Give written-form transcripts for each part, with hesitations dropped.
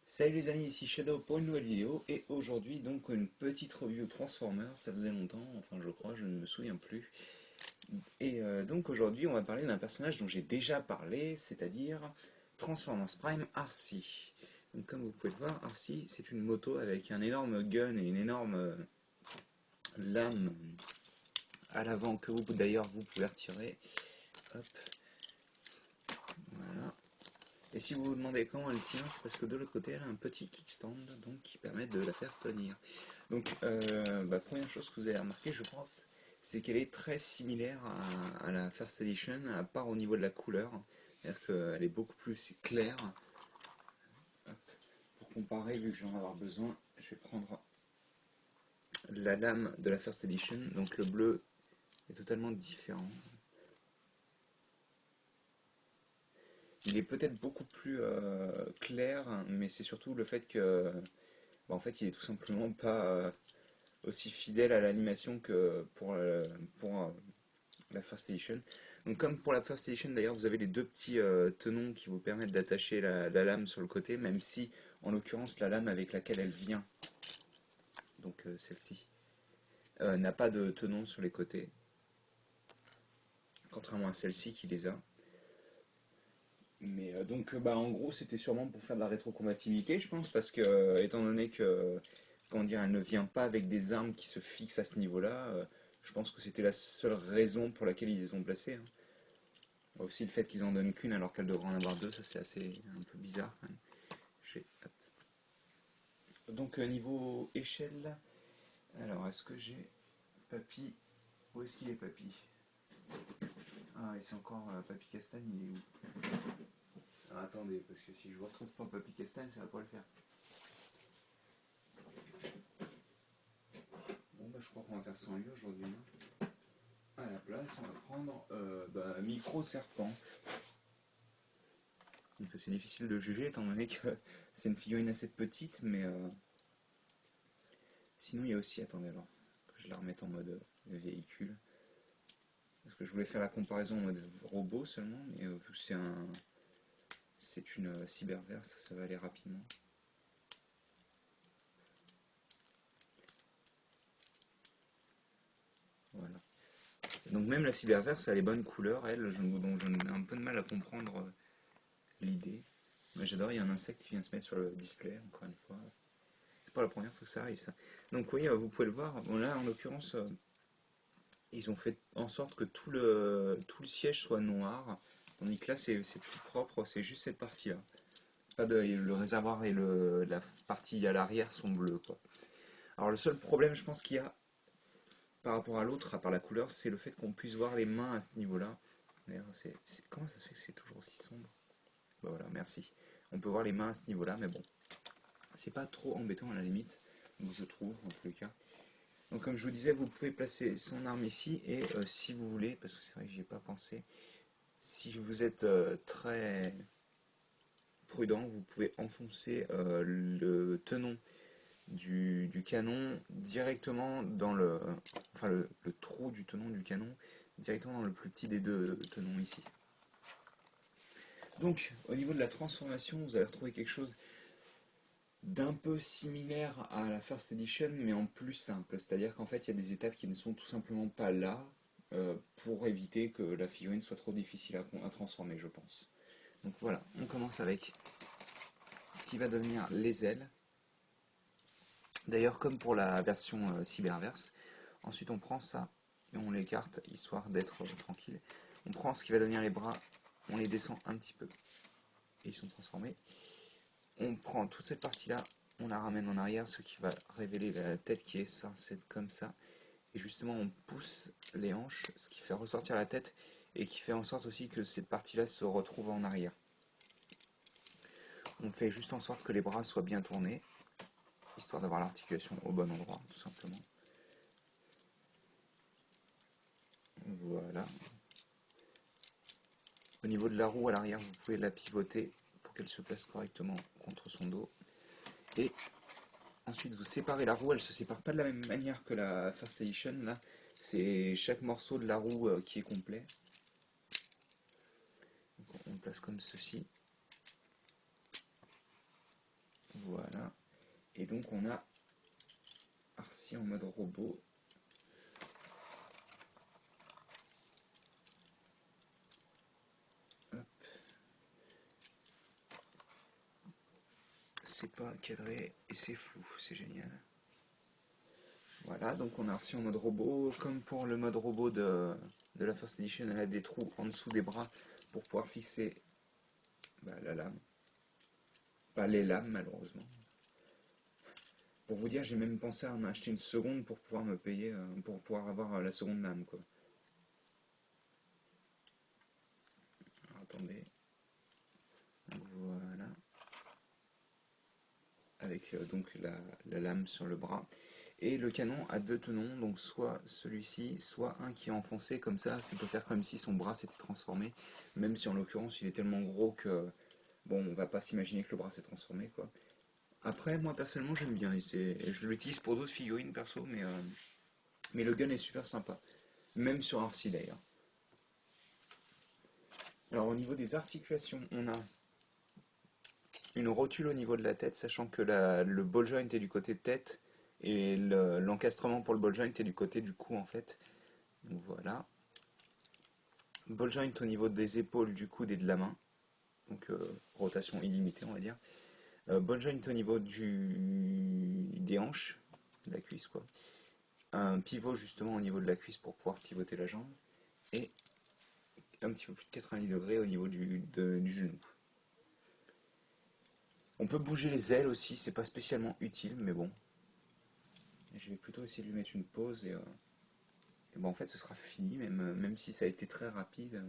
Salut les amis, ici Shadow pour une nouvelle vidéo et aujourd'hui donc une petite review Transformers, ça faisait longtemps, enfin je crois, je ne me souviens plus. Et donc aujourd'hui on va parler d'un personnage dont j'ai déjà parlé, c'est-à-dire Transformers Prime RC. Donc comme vous pouvez le voir, RC c'est une moto avec un énorme gun et une énorme lame à l'avant que vous d'ailleurs vous pouvez retirer. Hop, voilà. Et si vous vous demandez comment elle tient, c'est parce que de l'autre côté, elle a un petit kickstand donc, qui permet de la faire tenir. Donc, première chose que vous allez remarquer, je pense, c'est qu'elle est très similaire à la First Edition, à part au niveau de la couleur. C'est-à-dire qu'elle est beaucoup plus claire. Hop. Pour comparer, vu que j'en vais avoir besoin, je vais prendre la lame de la First Edition. Donc le bleu est totalement différent. Il est peut-être beaucoup plus clair, mais c'est surtout le fait que, en fait, il est tout simplement pas aussi fidèle à l'animation que pour la First Edition. Donc comme pour la First Edition d'ailleurs, vous avez les deux petits tenons qui vous permettent d'attacher la lame sur le côté, même si en l'occurrence la lame avec laquelle elle vient, donc celle-ci, n'a pas de tenon sur les côtés, contrairement à celle-ci qui les a. Mais en gros c'était sûrement pour faire de la rétrocompatibilité je pense, parce que étant donné que comment dire, elle ne vient pas avec des armes qui se fixent à ce niveau-là, je pense que c'était la seule raison pour laquelle ils les ont placées, hein. Aussi le fait qu'ils en donnent qu'une alors qu'elle devrait en avoir deux, ça c'est assez un peu bizarre quand même. Hop. Donc niveau échelle, alors est-ce que j'ai Papy? Où est-ce qu'il est Papy? Ah, et c'est encore Papy Castagne, il est où? Alors, attendez, parce que si je ne retrouve pas Papy Castagne, ça va pas le faire. Bon bah je crois qu'on va faire sans lui aujourd'hui, hein. À la place, on va prendre Micro Serpent. C'est difficile de juger étant donné que c'est une figurine assez petite, mais sinon il y a aussi, attendez alors, que je la remette en mode véhicule. Parce que je voulais faire la comparaison en mode robot seulement, mais vu que c'est une cyberverse, ça va aller rapidement. Voilà. Donc même la cyberverse a les bonnes couleurs, elle, donc je ai un peu de mal à comprendre l'idée. Mais j'adore, il y a un insecte qui vient se mettre sur le display, encore une fois. C'est pas la première fois que ça arrive, ça. Donc oui, vous pouvez le voir, bon, là en l'occurrence, ils ont fait en sorte que tout le siège soit noir, tandis que là c'est plus propre, c'est juste cette partie-là. Pas de, le réservoir et la partie à l'arrière sont bleus, quoi. Alors le seul problème, je pense qu'il y a par rapport à l'autre, à part la couleur, c'est le fait qu'on puisse voir les mains à ce niveau-là. D'ailleurs, comment ça se fait que c'est toujours aussi sombre? Bah voilà, merci. On peut voir les mains à ce niveau-là, mais bon, c'est pas trop embêtant à la limite, donc je trouve en tous les cas. Donc comme je vous disais, vous pouvez placer son arme ici, et si vous voulez, parce que c'est vrai que j'y ai pas pensé, si vous êtes très prudent, vous pouvez enfoncer le tenon du canon directement dans le trou du tenon du canon directement dans le plus petit des deux tenons ici. Donc au niveau de la transformation, vous allez retrouver quelque chose d'un peu similaire à la First Edition, mais en plus simple. C'est-à-dire qu'en fait, il y a des étapes qui ne sont tout simplement pas là pour éviter que la figurine soit trop difficile à transformer, je pense. Donc voilà, on commence avec ce qui va devenir les ailes. D'ailleurs, comme pour la version Cyberverse, ensuite on prend ça et on l'écarte histoire d'être tranquille. On prend ce qui va devenir les bras, on les descend un petit peu et ils sont transformés. On prend toute cette partie-là, on la ramène en arrière, ce qui va révéler la tête qui est censée être comme ça. Et justement, on pousse les hanches, ce qui fait ressortir la tête et qui fait en sorte aussi que cette partie-là se retrouve en arrière. On fait juste en sorte que les bras soient bien tournés, histoire d'avoir l'articulation au bon endroit, tout simplement. Voilà. Au niveau de la roue à l'arrière, vous pouvez la pivoter pour qu'elle se place correctement contre son dos. Et ensuite, vous séparez la roue. Elle ne se sépare pas de la même manière que la First Edition. Là, c'est chaque morceau de la roue qui est complet. Donc, on le place comme ceci. Voilà. Et donc on a Arcy en mode robot. C'est pas cadré et c'est flou, c'est génial. Voilà, donc on a Arcy en mode robot. Comme pour le mode robot de la First Edition, elle a des trous en dessous des bras pour pouvoir fixer la lame. Pas les lames, malheureusement. Pour vous dire, j'ai même pensé à en acheter une seconde pour pouvoir me payer, pour pouvoir avoir la seconde lame, quoi. Alors, attendez. Donc, voilà. Avec donc la lame sur le bras. Et le canon a deux tenons, donc soit celui-ci, soit un qui est enfoncé, comme ça peut faire comme si son bras s'était transformé, même si en l'occurrence il est tellement gros que, bon, on va pas s'imaginer que le bras s'est transformé, quoi. Après, moi personnellement j'aime bien, et je l'utilise pour d'autres figurines perso, mais le gun est super sympa, même sur Arcy d'ailleurs. Alors au niveau des articulations, on a une rotule au niveau de la tête, sachant que le ball joint est du côté de tête, et l'encastrement pour le ball joint est du côté du cou en fait. Donc voilà. Ball joint au niveau des épaules, du coude et de la main. Donc rotation illimitée on va dire. Ball joint au niveau des hanches, de la cuisse quoi. Un pivot justement au niveau de la cuisse pour pouvoir pivoter la jambe. Et un petit peu plus de 90 degrés au niveau du genou. On peut bouger les ailes aussi, c'est pas spécialement utile, mais bon. Je vais plutôt essayer de lui mettre une pause et bon, en fait ce sera fini, même si ça a été très rapide.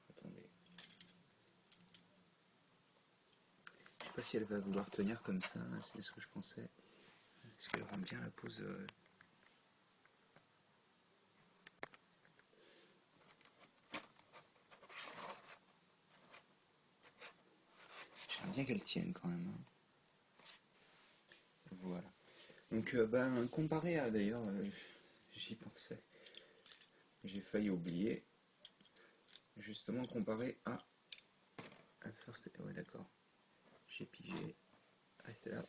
Attendez. Je sais pas si elle va vouloir tenir comme ça, c'est ce que je pensais. Est-ce qu'elle rend bien la pose J'aimerais bien qu'elle tienne quand même, hein. Voilà. Donc, comparé à d'ailleurs, j'y pensais. J'ai failli oublier. Justement, comparé à First. Ouais, d'accord. J'ai pigé. Restez là.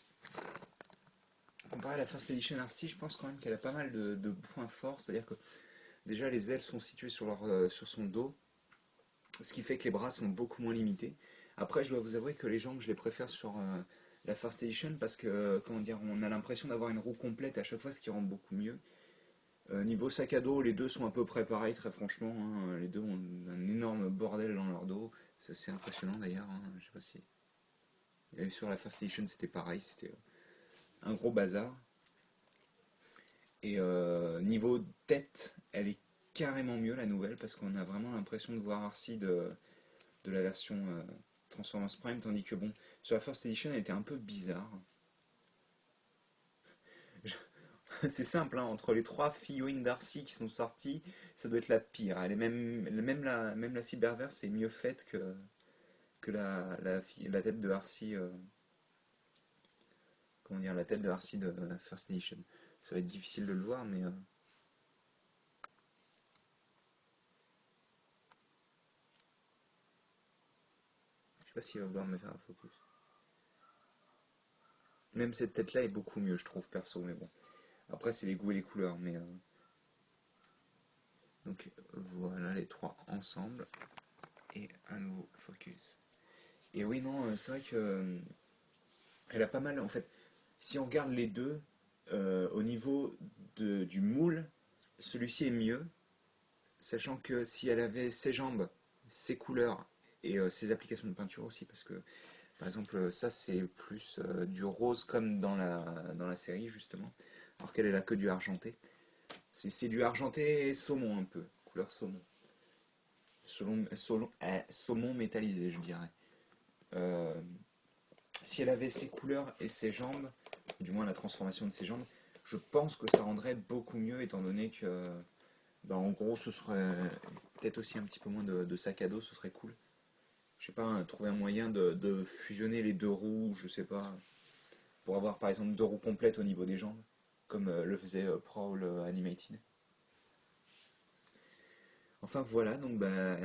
Comparé à la First Edition Arcy, je pense quand même qu'elle a pas mal de points forts. C'est-à-dire que déjà les ailes sont situées sur son dos, ce qui fait que les bras sont beaucoup moins limités. Après, je dois vous avouer que les jambes, je les préfère sur la First Edition parce que, comment dire, on a l'impression d'avoir une roue complète à chaque fois, ce qui rend beaucoup mieux. Niveau sac à dos, les deux sont à peu près pareils, très franchement, hein. Les deux ont un énorme bordel dans leur dos. C'est impressionnant d'ailleurs, hein. Je sais pas si. Et sur la First Edition, c'était pareil, c'était un gros bazar. Et niveau tête, elle est carrément mieux la nouvelle parce qu'on a vraiment l'impression de voir Arcy de la version Transformers Prime, tandis que bon, sur la First Edition, elle était un peu bizarre. C'est simple, hein, entre les trois figurines d'Arcy qui sont sorties, ça doit être la pire. Elle est même la Cyberverse est mieux faite que la tête de Arcy, comment dire, la tête de Arcy de la First Edition. Ça va être difficile de le voir, mais je sais pas s'il va vouloir me faire un focus. Même cette tête-là est beaucoup mieux, je trouve, perso, mais bon. Après, c'est les goûts et les couleurs, mais donc voilà les trois ensemble et un nouveau focus. Et oui, non, c'est vrai que elle a pas mal. En fait, si on regarde les deux, au niveau du moule, celui-ci est mieux, sachant que si elle avait ses jambes, ses couleurs et ses applications de peinture aussi, parce que par exemple, ça c'est plus du rose comme dans la série justement, alors qu'elle est là que du argenté. C'est du argenté saumon un peu, couleur saumon. Saumon métallisé, je dirais. Euh, Si elle avait ses couleurs et ses jambes, du moins la transformation de ses jambes, je pense que ça rendrait beaucoup mieux étant donné que, en gros, ce serait peut-être aussi un petit peu moins de sac à dos, ce serait cool. Je sais pas, hein, trouver un moyen de fusionner les deux roues, je sais pas, pour avoir par exemple deux roues complètes au niveau des jambes, comme le faisait Prowl Animated. Enfin voilà, donc bah,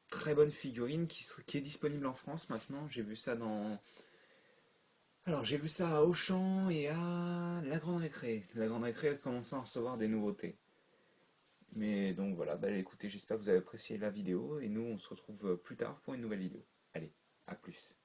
très bonne figurine qui est disponible en France maintenant. J'ai vu ça dans... Alors j'ai vu ça à Auchan et à La Grande Récré. La Grande Récré elle commence à recevoir des nouveautés. Mais donc voilà, bah écoutez, j'espère que vous avez apprécié la vidéo et nous on se retrouve plus tard pour une nouvelle vidéo. Allez, à plus.